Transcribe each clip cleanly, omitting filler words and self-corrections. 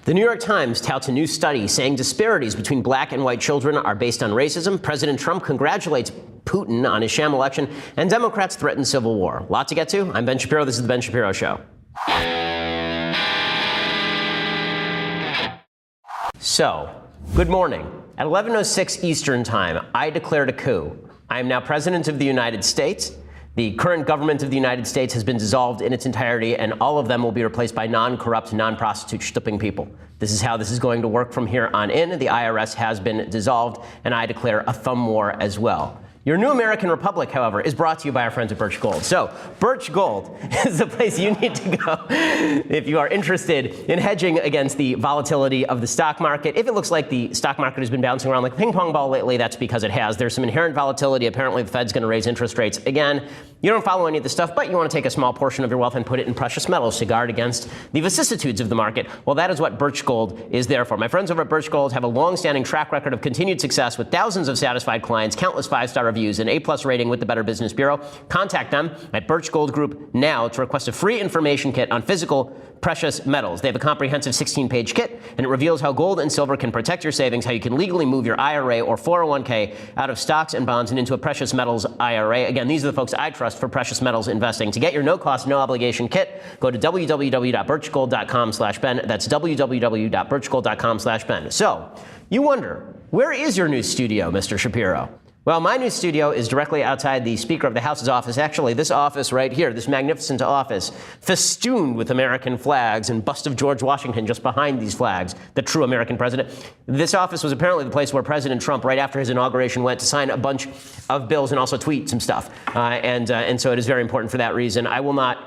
The New York Times touts a new study saying disparities between black and white children are based on racism. President Trump congratulates Putin on his sham election, and Democrats threaten civil war. A lot to get to. I'm Ben Shapiro. This is The Ben Shapiro Show. So, good morning. At 11:06 Eastern Time, I declared a coup. I am now President of the United States. The current government of the United States has been dissolved in its entirety, and all of them will be replaced by non-corrupt, non-prostitute, stupping people. This is how this is going to work from here on in. The IRS has been dissolved, and I declare a thumb war as well. Your new American Republic, however, is brought to you by our friends at Birch Gold. So, Birch Gold is the place you need to go if you are interested in hedging against the volatility of the stock market. If it looks like the stock market has been bouncing around like a ping pong ball lately, that's because it has. There's some inherent volatility. Apparently, the Fed's going to raise interest rates again. You don't follow any of this stuff, but you want to take a small portion of your wealth and put it in precious metals to guard against the vicissitudes of the market. Well, that is what Birch Gold is there for. My friends over at Birch Gold have a long-standing track record of continued success with thousands of satisfied clients, countless five-star reviews, an A+ rating with the Better Business Bureau. Contact them at Birch Gold Group now to request a free information kit on physical precious metals. They have a comprehensive 16-page kit, and it reveals how gold and silver can protect your savings, how you can legally move your IRA or 401k out of stocks and bonds and into a precious metals IRA. Again, these are the folks I trust for precious metals investing. To get your no-cost, no-obligation kit, go to www.birchgold.com/Ben. That's www.birchgold.com/Ben. So, you wonder, where is your new studio, Mr. Shapiro? Well, my new studio is directly outside the Speaker of the House's office. Actually, this office right here, this magnificent office, festooned with American flags and bust of George Washington just behind these flags, the true American president. This office was apparently the place where President Trump, right after his inauguration, went to sign a bunch of bills and also tweet some stuff. And so it is very important for that reason. I will not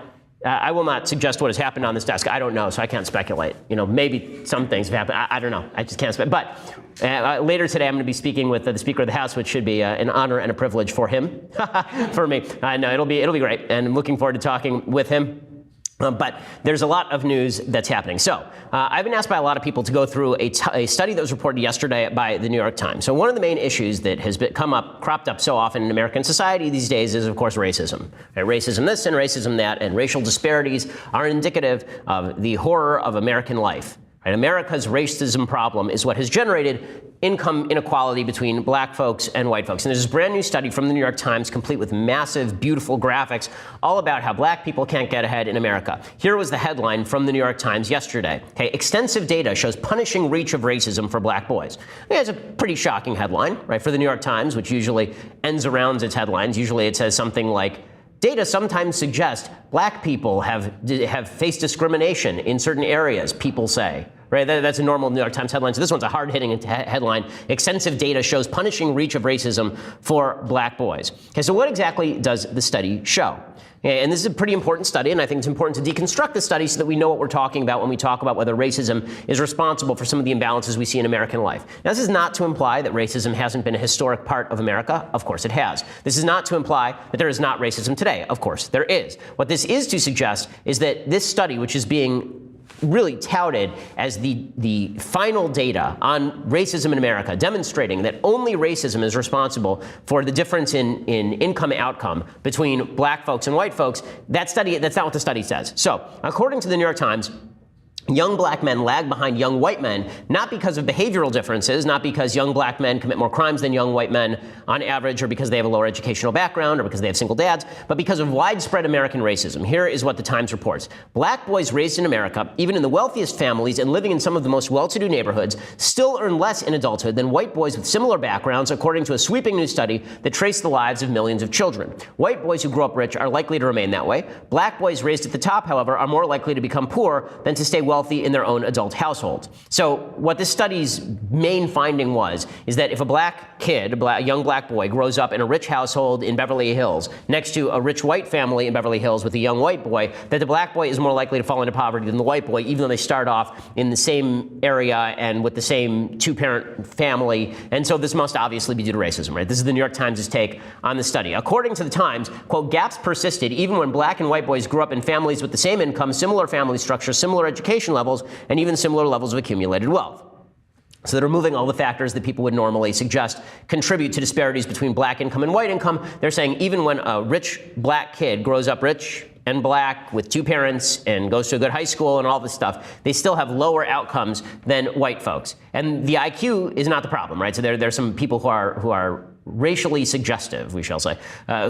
suggest what has happened on this desk. I don't know, so I can't speculate. You know, maybe some things have happened. I don't know. I just can't speculate. But later today, I'm going to be speaking with the Speaker of the House, which should be an honor and a privilege for him, for me. No, it'll be great, and I'm looking forward to talking with him. But there's a lot of news that's happening. So I've been asked by a lot of people to go through a study that was reported yesterday by the New York Times. So one of the main issues that has cropped up so often in American society these days is, of course, racism. Right? Racism this and racism that, and racial disparities are indicative of the horror of American life. Right? America's racism problem is what has generated income inequality between black folks and white folks. And there's this brand new study from the New York Times, complete with massive, beautiful graphics, all about how black people can't get ahead in America. Here was the headline from the New York Times yesterday. Okay, extensive data shows punishing reach of racism for black boys. It's a pretty shocking headline, right, for the New York Times, which usually ends around its headlines. Usually it says something like, data sometimes suggests black people have faced discrimination in certain areas, people say. Right, that's a normal New York Times headline. So this one's a hard-hitting headline. Extensive data shows punishing reach of racism for black boys. Okay, so what exactly does the study show? Okay, and this is a pretty important study, and I think it's important to deconstruct the study so that we know what we're talking about when we talk about whether racism is responsible for some of the imbalances we see in American life. Now, this is not to imply that racism hasn't been a historic part of America. Of course it has. This is not to imply that there is not racism today. Of course there is. What this is to suggest is that this study, which is being really touted as the final data on racism in America, demonstrating that only racism is responsible for the difference in income outcome between black folks and white folks, that's not what the study says. So, according to the New York Times, young black men lag behind young white men, not because of behavioral differences, not because young black men commit more crimes than young white men on average, or because they have a lower educational background, or because they have single dads, but because of widespread American racism. Here is what the Times reports. Black boys raised in America, even in the wealthiest families and living in some of the most well-to-do neighborhoods, still earn less in adulthood than white boys with similar backgrounds, according to a sweeping new study that traced the lives of millions of children. White boys who grow up rich are likely to remain that way. Black boys raised at the top, however, are more likely to become poor than to stay wealthy in their own adult households. So what this study's main finding is that if a black kid, a young black boy, grows up in a rich household in Beverly Hills next to a rich white family in Beverly Hills with a young white boy, that the black boy is more likely to fall into poverty than the white boy, even though they start off in the same area and with the same two-parent family. And so this must obviously be due to racism, right? This is the New York Times' take on the study. According to the Times, quote, gaps persisted even when black and white boys grew up in families with the same income, similar family structure, similar education levels, and even similar levels of accumulated wealth. So they're removing all the factors that people would normally suggest contribute to disparities between black income and white income. They're saying even when a rich black kid grows up rich and black with two parents and goes to a good high school and all this stuff, they still have lower outcomes than white folks. And the IQ is not the problem, right? So there's some people who are racially suggestive, we shall say,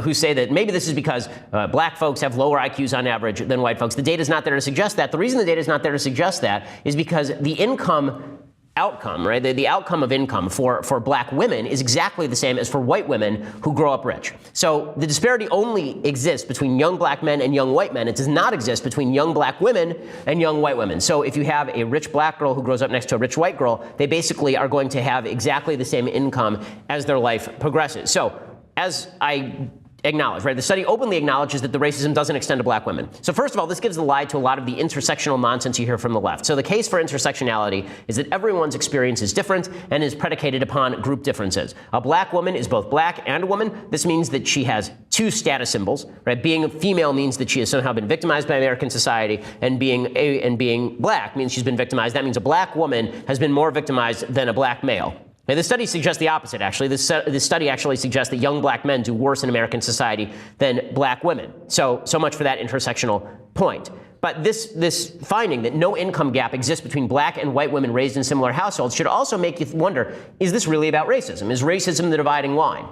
who say that maybe this is because black folks have lower IQs on average than white folks. The data is not there to suggest that. The reason the data is not there to suggest that is because the income outcome, right? The outcome of income for black women is exactly the same as for white women who grow up rich. So the disparity only exists between young black men and young white men. It does not exist between young black women and young white women. So if you have a rich black girl who grows up next to a rich white girl, they basically are going to have exactly the same income as their life progresses. So as I acknowledge, right? The study openly acknowledges that the racism doesn't extend to black women. So first of all, this gives the lie to a lot of the intersectional nonsense you hear from the left. So the case for intersectionality is that everyone's experience is different and is predicated upon group differences. A black woman is both black and a woman. This means that she has two status symbols, right? Being a female means that she has somehow been victimized by American society, and being black means she's been victimized. That means a black woman has been more victimized than a black male. Now, the study suggests the opposite, actually. This study actually suggests that young black men do worse in American society than black women. So much for that intersectional point. But this finding that no income gap exists between black and white women raised in similar households should also make you wonder, is this really about racism? Is racism the dividing line?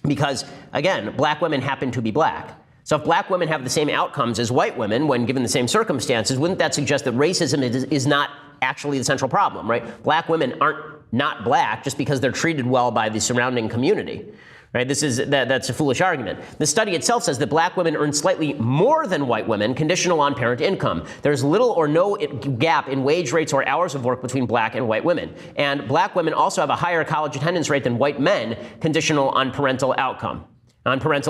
Because, again, black women happen to be black. So if black women have the same outcomes as white women when given the same circumstances, wouldn't that suggest that racism is not actually the central problem, right? Black women aren't not black just because they're treated well by the surrounding community, right? That's a foolish argument. The study itself says that black women earn slightly more than white women, conditional on parent income. There's little or no gap in wage rates or hours of work between black and white women. And black women also have a higher college attendance rate than white men, conditional on parental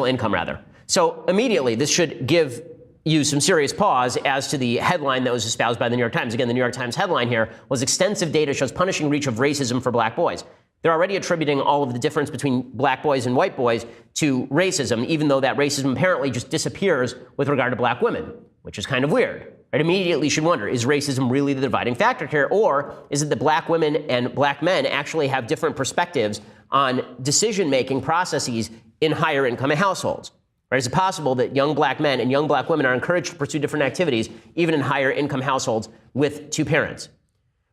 income rather. So immediately, this should give you some serious pause as to the headline that was espoused by the New York Times. Again, the New York Times headline here was extensive data shows punishing reach of racism for black boys. They're already attributing all of the difference between black boys and white boys to racism, even though that racism apparently just disappears with regard to black women, which is kind of weird. Right? Immediately you should wonder, is racism really the dividing factor here, or is it that black women and black men actually have different perspectives on decision-making processes in higher income households? Right? Is it possible that young black men and young black women are encouraged to pursue different activities, even in higher income households with two parents?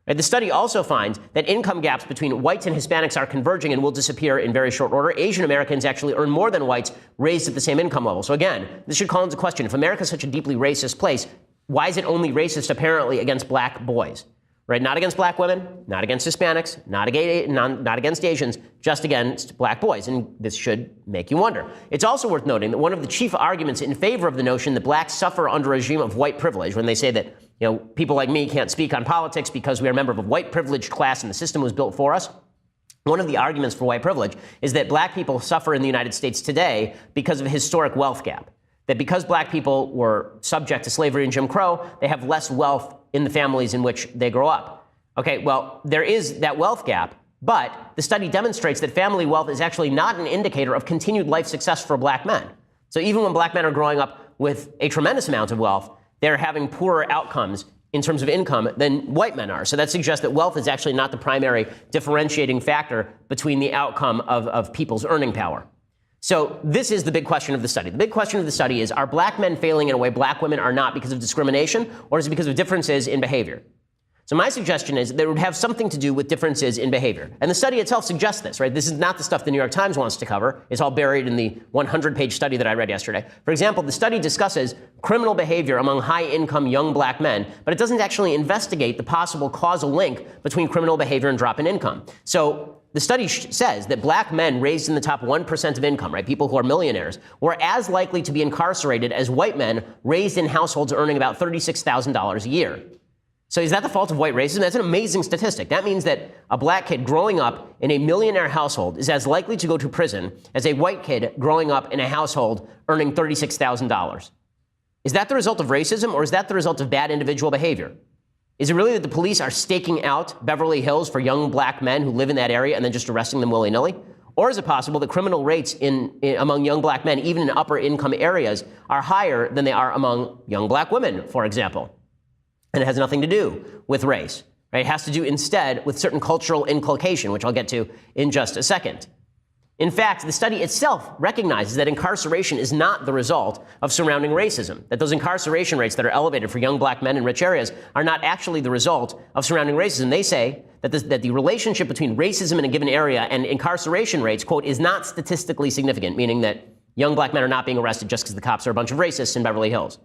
Right? The study also finds that income gaps between whites and Hispanics are converging and will disappear in very short order. Asian Americans actually earn more than whites raised at the same income level. So again, this should call into question, if America is such a deeply racist place, why is it only racist apparently against black boys? Right? Not against black women, not against Hispanics, not against Asians, just against black boys. And this should make you wonder. It's also worth noting that one of the chief arguments in favor of the notion that blacks suffer under a regime of white privilege, when they say that, people like me can't speak on politics because we are a member of a white privileged class and the system was built for us. One of the arguments for white privilege is that black people suffer in the United States today because of a historic wealth gap. That because black people were subject to slavery and Jim Crow, they have less wealth in the families in which they grow up. Okay, well, there is that wealth gap, but the study demonstrates that family wealth is actually not an indicator of continued life success for black men. So even when black men are growing up with a tremendous amount of wealth, they're having poorer outcomes in terms of income than white men are. So that suggests that wealth is actually not the primary differentiating factor between the outcome of people's earning power. So this is the big question of the study. The big question of the study is, are black men failing in a way black women are not because of discrimination, or is it because of differences in behavior? So my suggestion is that it would have something to do with differences in behavior. And the study itself suggests this, right? This is not the stuff the New York Times wants to cover. It's all buried in the 100-page study that I read yesterday. For example, the study discusses criminal behavior among high-income young black men, but it doesn't actually investigate the possible causal link between criminal behavior and drop in income. So the study says that black men raised in the top 1% of income, right, people who are millionaires, were as likely to be incarcerated as white men raised in households earning about $36,000 a year. So is that the fault of white racism? That's an amazing statistic. That means that a black kid growing up in a millionaire household is as likely to go to prison as a white kid growing up in a household earning $36,000. Is that the result of racism, or is that the result of bad individual behavior? Is it really that the police are staking out Beverly Hills for young black men who live in that area and then just arresting them willy-nilly? Or is it possible that criminal rates among young black men, even in upper income areas, are higher than they are among young black women, for example? And it has nothing to do with race, right? It has to do instead with certain cultural inculcation, which I'll get to in just a second. In fact, the study itself recognizes that incarceration is not the result of surrounding racism, that those incarceration rates that are elevated for young black men in rich areas are not actually the result of surrounding racism. They say that the relationship between racism in a given area and incarceration rates, quote, is not statistically significant, meaning that young black men are not being arrested just because the cops are a bunch of racists in Beverly Hills.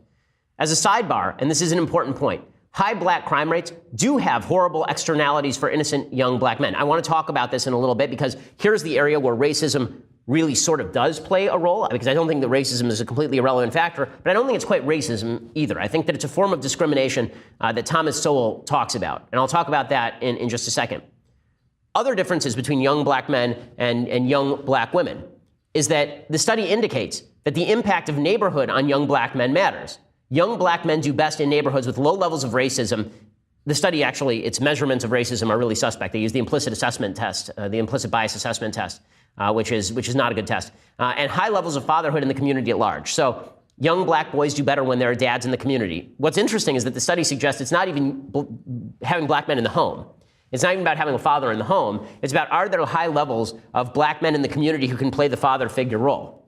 As a sidebar, and this is an important point, high black crime rates do have horrible externalities for innocent young black men. I want to talk about this in a little bit because here's the area where racism really sort of does play a role, because I don't think that racism is a completely irrelevant factor, but I don't think it's quite racism either. I think that it's a form of discrimination that Thomas Sowell talks about, and I'll talk about that in just a second. Other differences between young black men and young black women is that the study indicates that the impact of neighborhood on young black men matters. Young black men do best in neighborhoods with low levels of racism. The study actually, its measurements of racism are really suspect. They use the implicit assessment test, the implicit bias assessment test, which is not a good test, and high levels of fatherhood in the community at large. So young black boys do better when there are dads in the community. What's interesting is that the study suggests it's not even having black men in the home. It's not even about having a father in the home. It's about, are there high levels of black men in the community who can play the father figure role?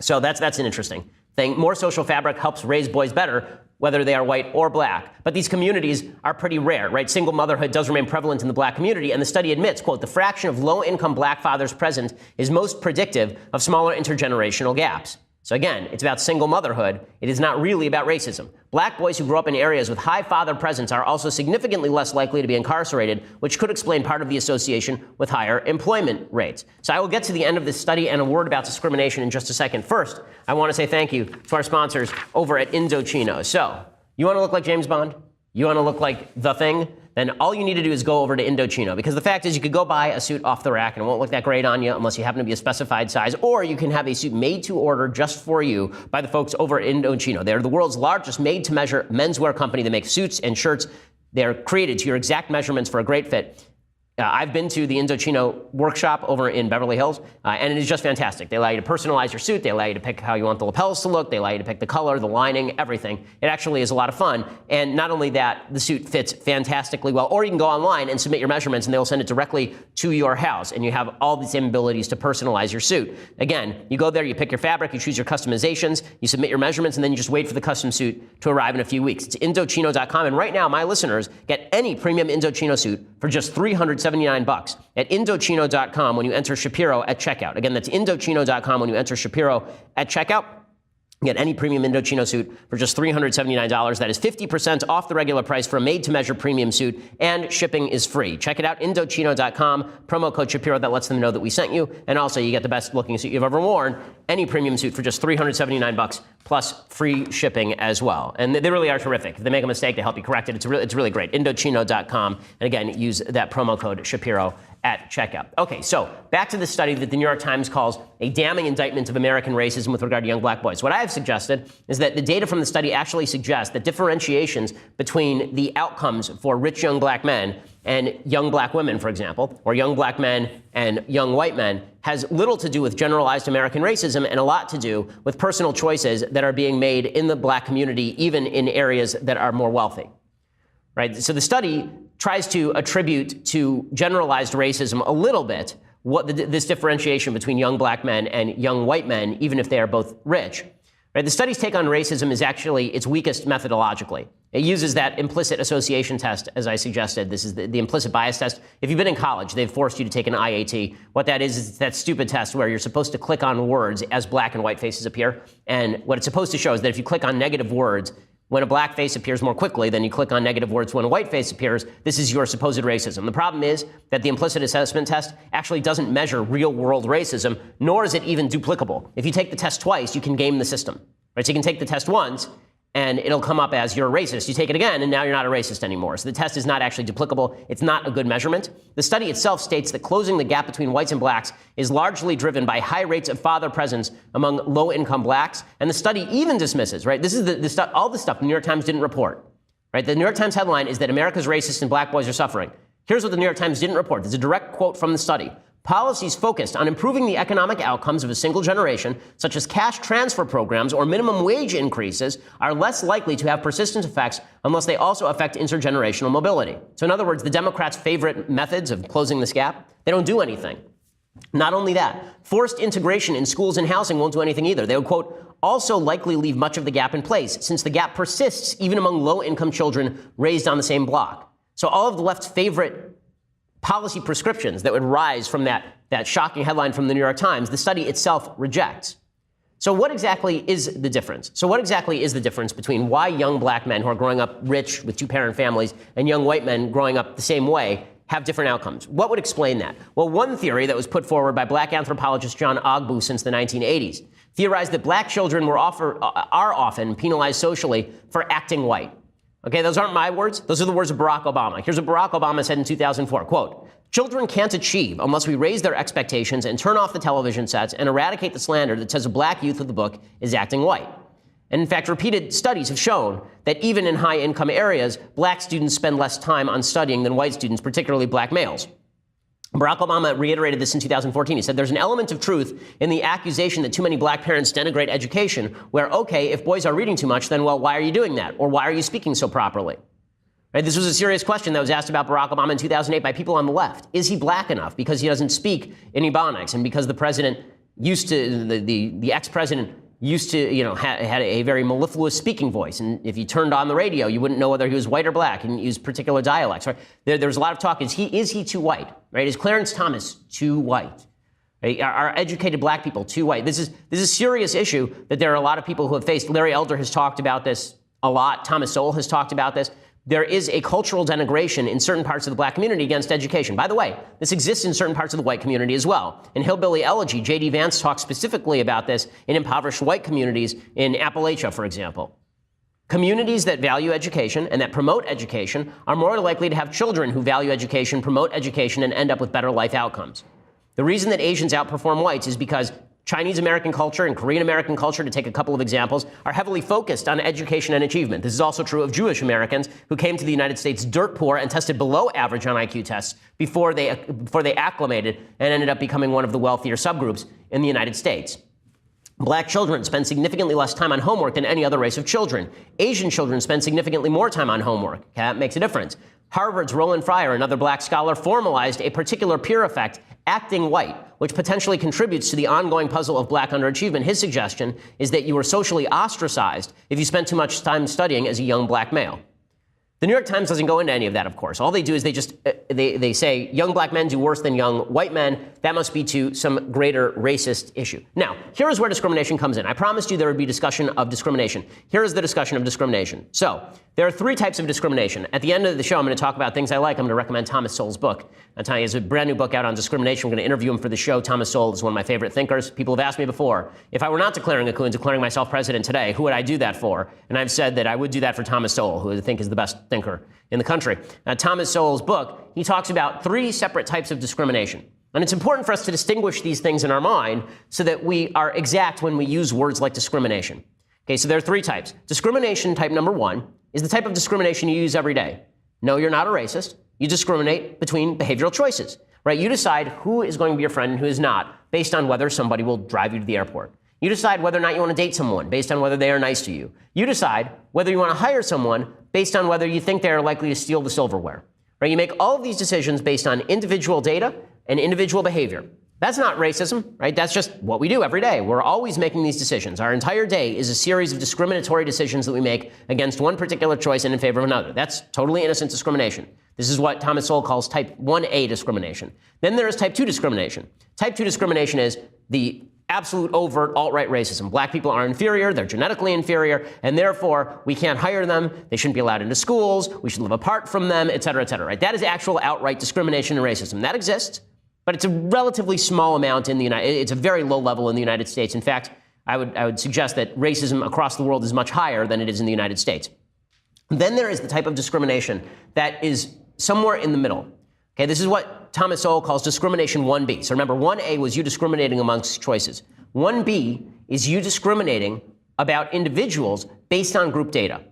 So that's an interesting thing. More social fabric helps raise boys better, whether they are white or black. But these communities are pretty rare, right? Single motherhood does remain prevalent in the black community, and the study admits, quote, the fraction of low-income black fathers present is most predictive of smaller intergenerational gaps. So again, it's about single motherhood. It is not really about racism. Black boys who grow up in areas with high father presence are also significantly less likely to be incarcerated, which could explain part of the association with higher employment rates. So I will get to the end of this study and a word about discrimination in just a second. First, I want to say thank you to our sponsors over at Indochino. So, you want to look like James Bond? You want to look like The Thing? Then all you need to do is go over to Indochino, because the fact is you could go buy a suit off the rack and it won't look that great on you unless you happen to be a specified size, or you can have a suit made to order just for you by the folks over at Indochino. They're the world's largest made-to-measure menswear company that makes suits and shirts. They're created to your exact measurements for a great fit. I've been to the Indochino workshop over in Beverly Hills, and it is just fantastic. They allow you to personalize your suit. They allow you to pick how you want the lapels to look. They allow you to pick the color, the lining, everything. It actually is a lot of fun. And not only that, the suit fits fantastically well. Or you can go online and submit your measurements, and they'll send it directly to your house. And you have all the same abilities to personalize your suit. Again, you go there, you pick your fabric, you choose your customizations, you submit your measurements, and then you just wait for the custom suit to arrive in a few weeks. It's Indochino.com. And right now, my listeners get any premium Indochino suit for just $379 at Indochino.com when you enter Shapiro at checkout. Again, that's Indochino.com when you enter Shapiro at checkout. You get any premium Indochino suit for just $379. That is 50% off the regular price for a made-to-measure premium suit, and shipping is free. Check it out, Indochino.com, promo code Shapiro. That lets them know that we sent you, and also you get the best-looking suit you've ever worn, any premium suit for just $379 plus free shipping as well. And they really are terrific. If they make a mistake, they help you correct it. It's really great. Indochino.com, and again, use that promo code Shapiro at checkout. Okay, so back to the study that the New York Times calls a damning indictment of American racism with regard to young black boys. What I have suggested is that the data from the study actually suggests that differentiations between the outcomes for rich young black men and young black women, for example, or young black men and young white men, has little to do with generalized American racism and a lot to do with personal choices that are being made in the black community, even in areas that are more wealthy. Right? So the study tries to attribute to generalized racism a little bit this differentiation between young black men and young white men, even if they are both rich. Right? The study's take on racism is actually its weakest methodologically. It uses that implicit association test, as I suggested. This is the implicit bias test. If you've been in college, they've forced you to take an IAT. What that is that stupid test where you're supposed to click on words as black and white faces appear. And what it's supposed to show is that if you click on negative words, when a black face appears more quickly than you click on negative words when a white face appears, this is your supposed racism. The problem is that the implicit assessment test actually doesn't measure real-world racism, nor is it even duplicable. If you take the test twice, you can game the system. Right? So you can take the test once, and it'll come up as you're a racist. You take it again, and now you're not a racist anymore. So the test is not actually duplicable. It's not a good measurement. The study itself states that closing the gap between whites and blacks is largely driven by high rates of father presence among low-income blacks. And the study even dismisses, right? This is the stuff, all the stuff the New York Times didn't report, right? The New York Times headline is that America's racists and black boys are suffering. Here's what the New York Times didn't report. There's a direct quote from the study. Policies focused on improving the economic outcomes of a single generation, such as cash transfer programs or minimum wage increases, are less likely to have persistent effects unless they also affect intergenerational mobility. So in other words, the Democrats' favorite methods of closing this gap, they don't do anything. Not only that, forced integration in schools and housing won't do anything either. They would, quote, also likely leave much of the gap in place, since the gap persists even among low-income children raised on the same block. So all of the left's favorite policy prescriptions that would rise from that shocking headline from the New York Times, the study itself rejects. So what exactly is the difference? Between why young black men who are growing up rich with two-parent families and young white men growing up the same way have different outcomes? What would explain that? Well, one theory that was put forward by black anthropologist John Ogbu since the 1980s theorized that black children are often penalized socially for acting white. Okay, those aren't my words. Those are the words of Barack Obama. Here's what Barack Obama said in 2004, quote, "Children can't achieve unless we raise their expectations and turn off the television sets and eradicate the slander that says a black youth of the book is acting white." And in fact, repeated studies have shown that even in high-income areas, black students spend less time on studying than white students, particularly black males. Barack Obama reiterated this in 2014. He said, "There's an element of truth in the accusation that too many black parents denigrate education, where, okay, if boys are reading too much, then, well, why are you doing that? Or why are you speaking so properly?" Right? This was a serious question that was asked about Barack Obama in 2008 by people on the left. Is he black enough because he doesn't speak in Ebonics and because the president used to, the ex-president used to, had a very mellifluous speaking voice. And if you turned on the radio, you wouldn't know whether he was white or black. He didn't use particular dialects. Right? There's a lot of talk. Is he too white? Right? Is Clarence Thomas too white? Right? Are educated black people too white? This is a serious issue that there are a lot of people who have faced. Larry Elder has talked about this a lot. Thomas Sowell has talked about this. There is a cultural denigration in certain parts of the black community against education. By the way, this exists in certain parts of the white community as well. In Hillbilly Elegy, J.D. Vance talks specifically about this in impoverished white communities in Appalachia, for example. Communities that value education and that promote education are more likely to have children who value education, promote education, and end up with better life outcomes. The reason that Asians outperform whites is because Chinese American culture and Korean American culture, to take a couple of examples, are heavily focused on education and achievement. This is also true of Jewish Americans who came to the United States dirt poor and tested below average on IQ tests before they acclimated and ended up becoming one of the wealthier subgroups in the United States. Black children spend significantly less time on homework than any other race of children. Asian children spend significantly more time on homework. That makes a difference. Harvard's Roland Fryer, another black scholar, formalized a particular peer effect, acting white, which potentially contributes to the ongoing puzzle of black underachievement. His suggestion is that you are socially ostracized if you spend too much time studying as a young black male. The New York Times doesn't go into any of that, of course. All they do is they say young black men do worse than young white men. That must be to some greater racist issue. Now, here is where discrimination comes in. I promised you there would be discussion of discrimination. Here is the discussion of discrimination. So, there are three types of discrimination. At the end of the show, I'm going to talk about things I like. I'm going to recommend Thomas Sowell's book. He has a brand new book out on discrimination. We're going to interview him for the show. Thomas Sowell is one of my favorite thinkers. People have asked me before, if I were not declaring a coup and declaring myself president today, who would I do that for? And I've said that I would do that for Thomas Sowell, who I think is the best thinker in the country. Thomas Sowell's book, he talks about three separate types of discrimination. And it's important for us to distinguish these things in our mind so that we are exact when we use words like discrimination. Okay, so there are three types. Discrimination type number one is the type of discrimination you use every day. No, you're not a racist. You discriminate between behavioral choices, right? You decide who is going to be your friend and who is not based on whether somebody will drive you to the airport. You decide whether or not you want to date someone based on whether they are nice to you. You decide whether you want to hire someone based on whether you think they are likely to steal the silverware, right? You make all of these decisions based on individual data and individual behavior. That's not racism, right? That's just what we do every day. We're always making these decisions. Our entire day is a series of discriminatory decisions that we make against one particular choice and in favor of another. That's totally innocent discrimination. This is what Thomas Sowell calls type 1A discrimination. Then there is type 2 discrimination. Type 2 discrimination is the absolute overt alt-right racism. Black people are inferior, they're genetically inferior, and therefore we can't hire them, they shouldn't be allowed into schools, we should live apart from them, et cetera, right? That is actual outright discrimination and racism. That exists, but it's a relatively small amount in the it's a very low level in the United States. In fact, I would suggest that racism across the world is much higher than it is in the United States. Then there is the type of discrimination that is somewhere in the middle. Okay, this is what Thomas Sowell calls discrimination 1B. So remember, 1A was you discriminating amongst choices. 1B is you discriminating about individuals based on group data.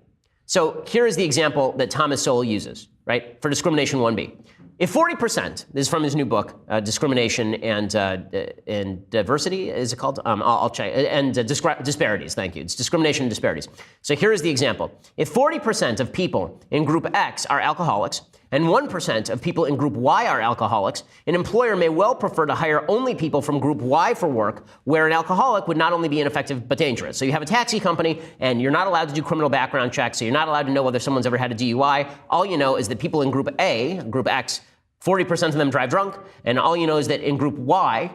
So here is the example that Thomas Sowell uses, right, for discrimination 1B. If 40%, this is from his new book, Discrimination and Diversity, is it called? I'll check. And Disparities, thank you. It's Discrimination and Disparities. So here is the example. If 40% of people in Group X are alcoholics, and 1% of people in Group Y are alcoholics, an employer may well prefer to hire only people from Group Y for work, where an alcoholic would not only be ineffective but dangerous. So you have a taxi company, and you're not allowed to do criminal background checks, so you're not allowed to know whether someone's ever had a DUI. All you know is that people in Group A, Group X, 40% of them drive drunk, and all you know is that in Group Y,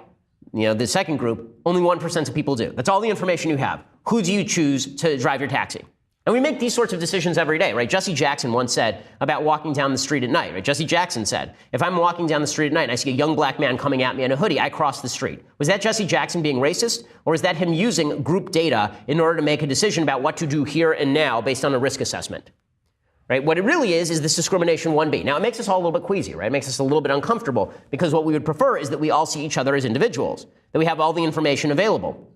the second group, only 1% of people do. That's all the information you have. Who do you choose to drive your taxi? And we make these sorts of decisions every day, right? Jesse Jackson once said about walking down the street at night, right? Jesse Jackson said, if I'm walking down the street at night and I see a young black man coming at me in a hoodie, I cross the street. Was that Jesse Jackson being racist? Or is that him using group data in order to make a decision about what to do here and now based on a risk assessment? Right? What it really is this discrimination 1B. Now, it makes us all a little bit queasy, right? It makes us a little bit uncomfortable because what we would prefer is that we all see each other as individuals, that we have all the information available.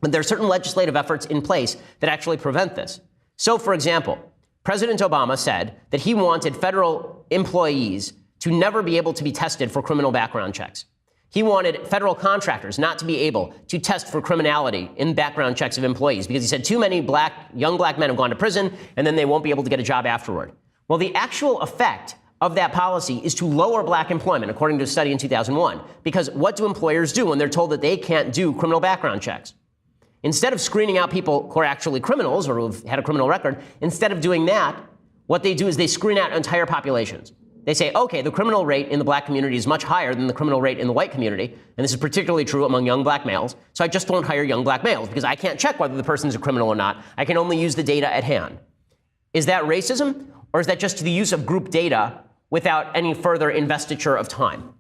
But there are certain legislative efforts in place that actually prevent this. So, for example, President Obama said that he wanted federal employees to never be able to be tested for criminal background checks. He wanted federal contractors not to be able to test for criminality in background checks of employees because he said too many young black men have gone to prison and then they won't be able to get a job afterward. Well, the actual effect of that policy is to lower black employment, according to a study in 2001. Because what do employers do when they're told that they can't do criminal background checks? Instead of screening out people who are actually criminals or who've had a criminal record, instead of doing that, what they do is they screen out entire populations. They say, okay, the criminal rate in the black community is much higher than the criminal rate in the white community, and this is particularly true among young black males, so I just won't hire young black males because I can't check whether the person's a criminal or not. I can only use the data at hand. Is that racism, or is that just the use of group data without any further investiture of time?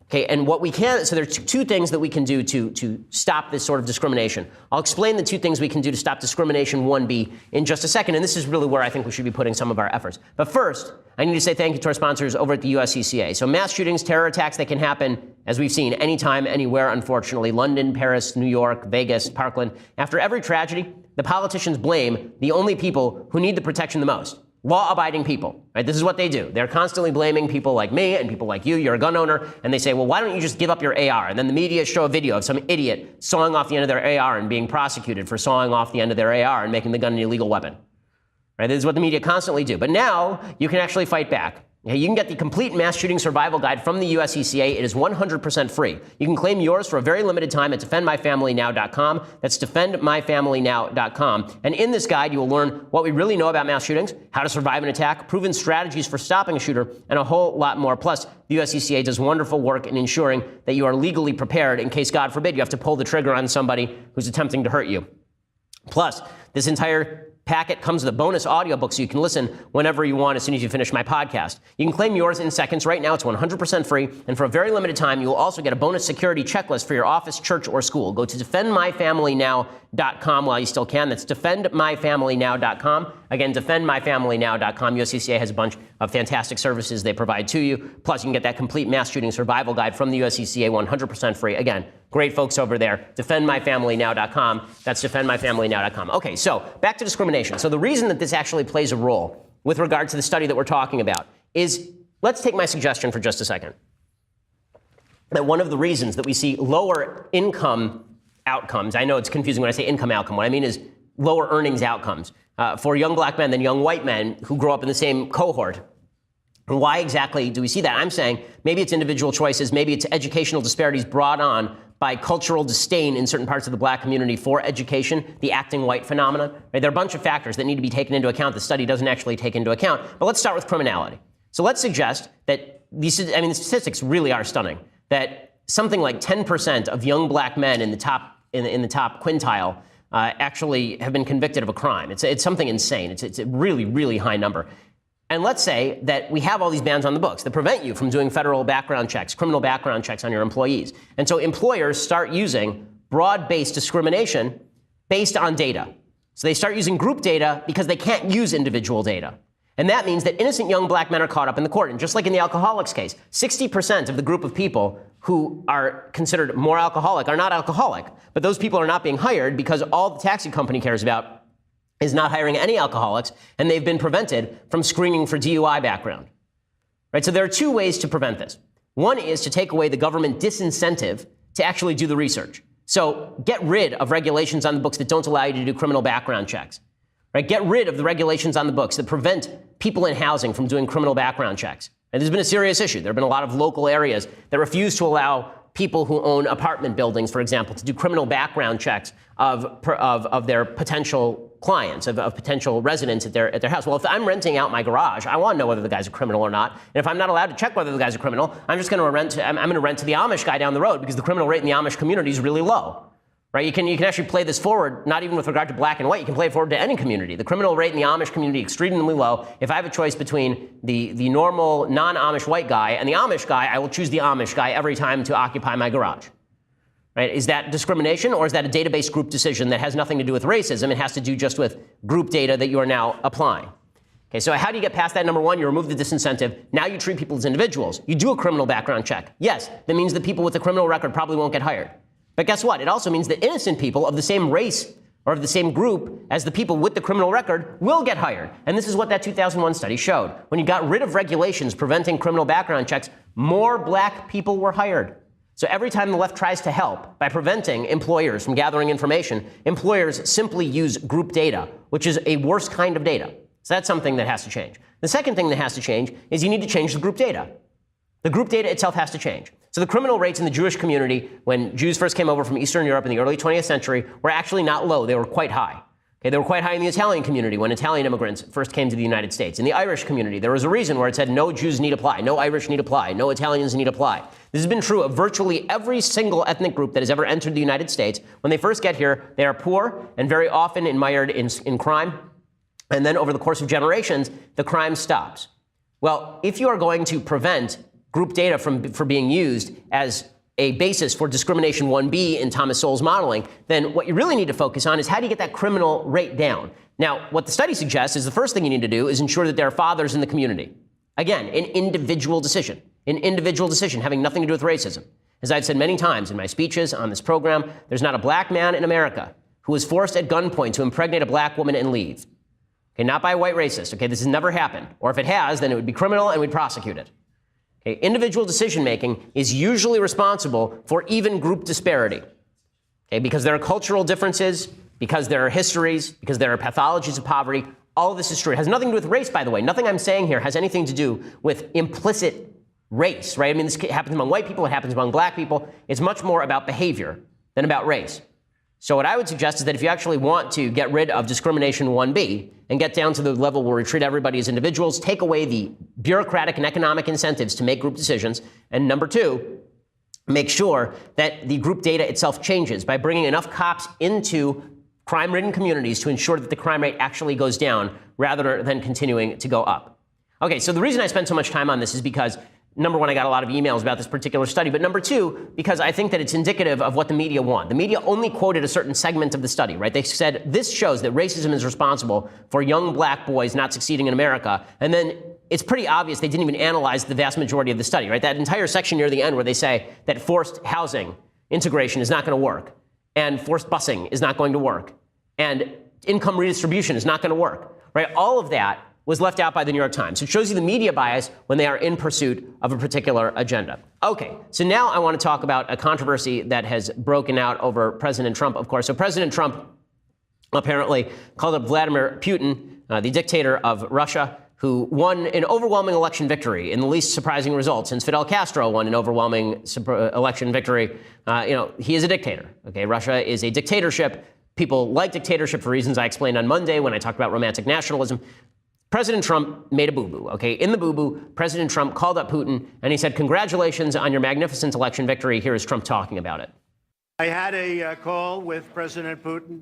Okay, and what we can, so there's two things that we can do to stop this sort of discrimination. I'll explain the two things we can do to stop discrimination 1B in just a second, and this is really where I think we should be putting some of our efforts. But first, I need to say thank you to our sponsors over at the USCCA. So mass shootings, terror attacks, they can happen, as we've seen, anytime, anywhere, unfortunately. London, Paris, New York, Vegas, Parkland. After every tragedy, the politicians blame the only people who need the protection the most. Law-abiding people, right? This is what they do. They're constantly blaming people like me and people like you. You're a gun owner. And they say, well, why don't you just give up your AR? And then the media show a video of some idiot sawing off the end of their AR and being prosecuted for sawing off the end of their AR and making the gun an illegal weapon. Right? This is what the media constantly do. But now you can actually fight back. Okay, you can get the complete mass shooting survival guide from the USCCA. It is 100% free. You can claim yours for a very limited time at defendmyfamilynow.com. That's defendmyfamilynow.com. And in this guide, you will learn what we really know about mass shootings, how to survive an attack, proven strategies for stopping a shooter, and a whole lot more. Plus, the USCCA does wonderful work in ensuring that you are legally prepared in case, God forbid, you have to pull the trigger on somebody who's attempting to hurt you. Plus, this entire packet comes with a bonus audiobook so you can listen whenever you want as soon as you finish my podcast. You can claim yours in seconds. Right now, it's 100% free. And for a very limited time, you will also get a bonus security checklist for your office, church, or school. Go to defendmyfamilynow.com while you still can. That's defendmyfamilynow.com. Again, defendmyfamilynow.com. USCCA has a bunch of fantastic services they provide to you. Plus, you can get that complete mass shooting survival guide from the USCCA 100% free. Again, great folks over there. Defendmyfamilynow.com. That's defendmyfamilynow.com. Okay, so back to discrimination. So the reason that this actually plays a role with regard to the study that we're talking about is, let's take my suggestion for just a second. That one of the reasons that we see lower income outcomes, I know it's confusing when I say income outcome, what I mean is lower earnings outcomes for young black men than young white men who grow up in the same cohort. And why exactly do we see that? I'm saying maybe it's individual choices, maybe it's educational disparities brought on by cultural disdain in certain parts of the black community for education, the acting white phenomenon. Right? There are a bunch of factors that need to be taken into account the study doesn't actually take into account. But let's start with criminality. So let's suggest that the statistics really are stunning, that something like 10% of young black men in the top quintile actually have been convicted of a crime. It's something insane. It's a really, really high number. And let's say that we have all these bans on the books that prevent you from doing federal background checks, criminal background checks on your employees. And so employers start using broad-based discrimination based on data. So they start using group data because they can't use individual data. And that means that innocent young black men are caught up in the court. And just like in the alcoholics case, 60% of the group of people who are considered more alcoholic are not alcoholic. But those people are not being hired because all the taxi company cares about is not hiring any alcoholics, and they've been prevented from screening for DUI background. right? So there are two ways to prevent this. One is to take away the government disincentive to actually do the research. So get rid of regulations on the books that don't allow you to do criminal background checks, right? Get rid of the regulations on the books that prevent people in housing from doing criminal background checks. And there's been a serious issue. There have been a lot of local areas that refuse to allow people who own apartment buildings, for example, to do criminal background checks of their potential clients, of potential residents at their house. Well, if I'm renting out my garage, I want to know whether the guy's a criminal or not. And if I'm not allowed to check whether the guy's a criminal, I'm just going to rent. I'm going to rent to the Amish guy down the road because the criminal rate in the Amish community is really low. Right? You can actually play this forward, not even with regard to black and white. You can play it forward to any community. The criminal rate in the Amish community is extremely low. If I have a choice between the normal non-Amish white guy and the Amish guy, I will choose the Amish guy every time to occupy my garage. Right? Is that discrimination, or is that a database group decision that has nothing to do with racism? It has to do just with group data that you are now applying. Okay, so how do you get past that? Number one, you remove the disincentive. Now you treat people as individuals. You do a criminal background check. Yes, that means that people with a criminal record probably won't get hired. But guess what? It also means that innocent people of the same race or of the same group as the people with the criminal record will get hired. And this is what that 2001 study showed. When you got rid of regulations preventing criminal background checks, more black people were hired. So every time the left tries to help by preventing employers from gathering information, employers simply use group data, which is a worse kind of data. So that's something that has to change. The second thing that has to change is you need to change the group data. The group data itself has to change. So the criminal rates in the Jewish community when Jews first came over from Eastern Europe in the early 20th century were actually not low. They were quite high. Okay, they were quite high in the Italian community when Italian immigrants first came to the United States. In the Irish community, there was a reason where it said no Jews need apply, no Irish need apply, no Italians need apply. This has been true of virtually every single ethnic group that has ever entered the United States. When they first get here, they are poor and very often mired in crime. And then over the course of generations, the crime stops. Well, if you are going to prevent group data for being used as a basis for discrimination 1B in Thomas Sowell's modeling, then what you really need to focus on is how do you get that criminal rate down? Now, what the study suggests is the first thing you need to do is ensure that there are fathers in the community. Again, an individual decision having nothing to do with racism. As I've said many times in my speeches on this program, there's not a black man in America who was forced at gunpoint to impregnate a black woman and leave. Okay, not by a white racist. Okay, this has never happened. Or if it has, then it would be criminal and we'd prosecute it. Okay, individual decision-making is usually responsible for even group disparity. Okay, because there are cultural differences, because there are histories, because there are pathologies of poverty. All of this is true. It has nothing to do with race, by the way. Nothing I'm saying here has anything to do with implicit race, right? I mean, this happens among white people. It happens among black people. It's much more about behavior than about race. So what I would suggest is that if you actually want to get rid of discrimination 1B and get down to the level where we treat everybody as individuals, take away the bureaucratic and economic incentives to make group decisions, and number two, make sure that the group data itself changes by bringing enough cops into crime-ridden communities to ensure that the crime rate actually goes down rather than continuing to go up. Okay, so the reason I spend so much time on this is because number one, I got a lot of emails about this particular study, but number two, because I think that it's indicative of what the media want. The media only quoted a certain segment of the study, right? They said this shows that racism is responsible for young black boys not succeeding in America. And then it's pretty obvious they didn't even analyze the vast majority of the study, right? That entire section near the end where they say that forced housing integration is not going to work, and forced busing is not going to work, and income redistribution is not going to work, right? All of that was left out by the New York Times. It shows you the media bias when they are in pursuit of a particular agenda. Okay, so now I want to talk about a controversy that has broken out over President Trump, of course. So President Trump apparently called up Vladimir Putin, the dictator of Russia, who won an overwhelming election victory in the least surprising result since Fidel Castro won an overwhelming election victory. He is a dictator. Okay, Russia is a dictatorship. People like dictatorship for reasons I explained on Monday when I talked about romantic nationalism. President Trump made a boo-boo, okay? In the boo-boo, President Trump called up Putin, and he said, congratulations on your magnificent election victory. Here is Trump talking about it. I had a call with President Putin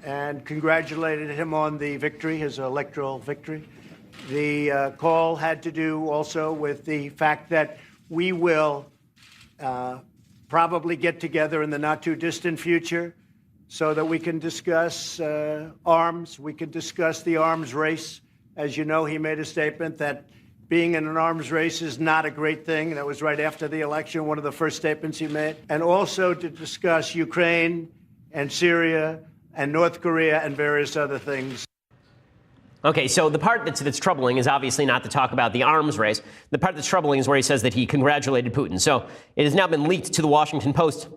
and congratulated him on the victory, his electoral victory. The call had to do also with the fact that we will probably get together in the not-too-distant future so that we can discuss arms, we can discuss the arms race. As you know, he made a statement that being in an arms race is not a great thing. That was right after the election, one of the first statements he made. And also to discuss Ukraine and Syria and North Korea and various other things. Okay, so the part that's troubling is obviously not to talk about the arms race. The part that's troubling is where he says that he congratulated Putin. So it has now been leaked to the Washington Post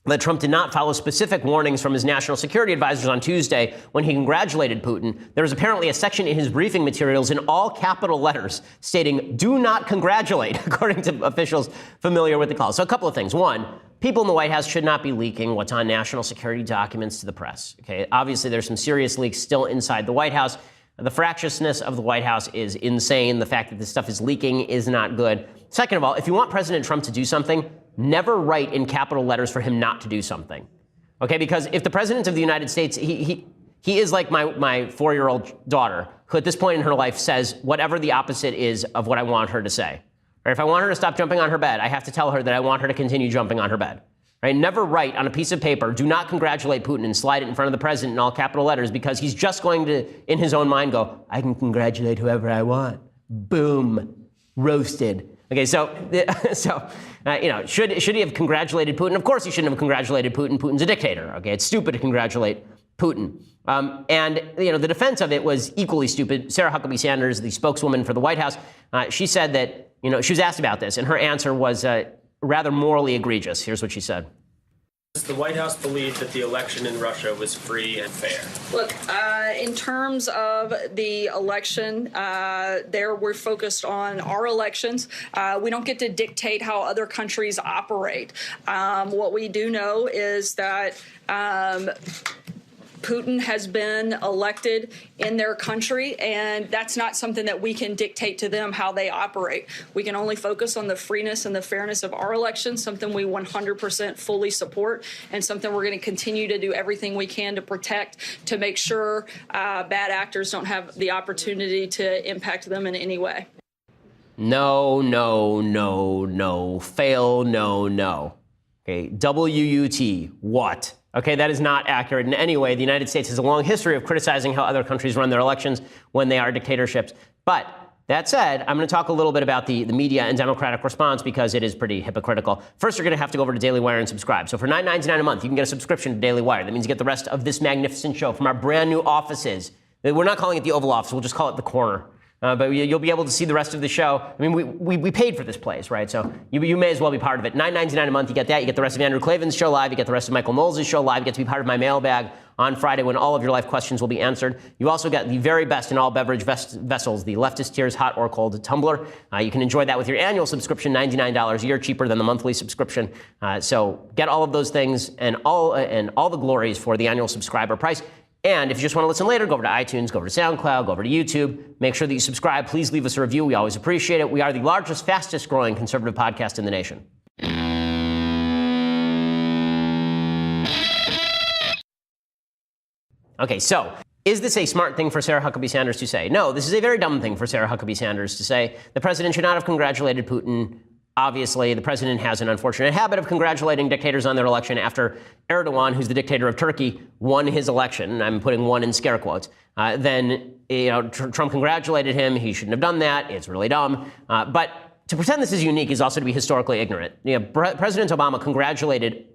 that Trump did not follow specific warnings from his national security advisors on Tuesday when he congratulated Putin. There was apparently a section in his briefing materials in all capital letters stating, "Do not congratulate," according to officials familiar with the call. So a couple of things. One, people in the White House should not be leaking what's on national security documents to the press. Okay, obviously there's some serious leaks still inside the White House. The fractiousness of the White House is insane. The fact that this stuff is leaking is not good. Second of all, if you want President Trump to do something, never write in capital letters for him not to do something. Okay, because if the President of the United States, he is like my 4-year-old daughter, who at this point in her life says whatever the opposite is of what I want her to say. Or if I want her to stop jumping on her bed, I have to tell her that I want her to continue jumping on her bed. Right? Never write on a piece of paper, "Do not congratulate Putin," and slide it in front of the president in all capital letters, because he's just going to, in his own mind, go, "I can congratulate whoever I want." Boom. Roasted. Okay, should he have congratulated Putin? Of course he shouldn't have congratulated Putin. Putin's a dictator. Okay, it's stupid to congratulate Putin. The defense of it was equally stupid. Sarah Huckabee Sanders, the spokeswoman for the White House, she said that, she was asked about this, and her answer was rather morally egregious. Here's what she said. Does the White House believe that the election in Russia was free and fair? Look, in terms of the election, we're focused on our elections. We don't get to dictate how other countries operate. What we do know is that Putin has been elected in their country, and that's not something that we can dictate to them how they operate. We can only focus on the freeness and the fairness of our elections, something we 100% fully support, and something we're going to continue to do everything we can to protect, to make sure bad actors don't have the opportunity to impact them in any way. No. Fail, no. Okay, WUT, what? Okay, that is not accurate in any way. The United States has a long history of criticizing how other countries run their elections when they are dictatorships. But that said, I'm going to talk a little bit about the media and Democratic response, because it is pretty hypocritical. First, you're going to have to go over to Daily Wire and subscribe. So for $9.99 a month, you can get a subscription to Daily Wire. That means you get the rest of this magnificent show from our brand new offices. We're not calling it the Oval Office. We'll just call it the Corner. But you'll be able to see the rest of the show. I mean, we paid for this place, right? So you may as well be part of it. $9.99 a month, you get that. You get the rest of Andrew Klavan's show live. You get the rest of Michael Knowles' show live. You get to be part of my mailbag on Friday when all of your life questions will be answered. You also get the very best in all beverage vessels, the Leftist Tears hot or cold tumbler. You can enjoy that with your annual subscription, $99 a year, cheaper than the monthly subscription. So get all of those things and all the glories for the annual subscriber price. And if you just want to listen later, go over to iTunes, go over to SoundCloud, go over to YouTube. Make sure that you subscribe. Please leave us a review. We always appreciate it. We are the largest, fastest growing conservative podcast in the nation. Okay, so is this a smart thing for Sarah Huckabee Sanders to say? No, this is a very dumb thing for Sarah Huckabee Sanders to say. The president should not have congratulated Putin. Obviously, the president has an unfortunate habit of congratulating dictators on their election after Erdogan, who's the dictator of Turkey, won his election. And I'm putting "won" in scare quotes. Then Trump congratulated him. He shouldn't have done that. It's really dumb. But to pretend this is unique is also to be historically ignorant. President Obama congratulated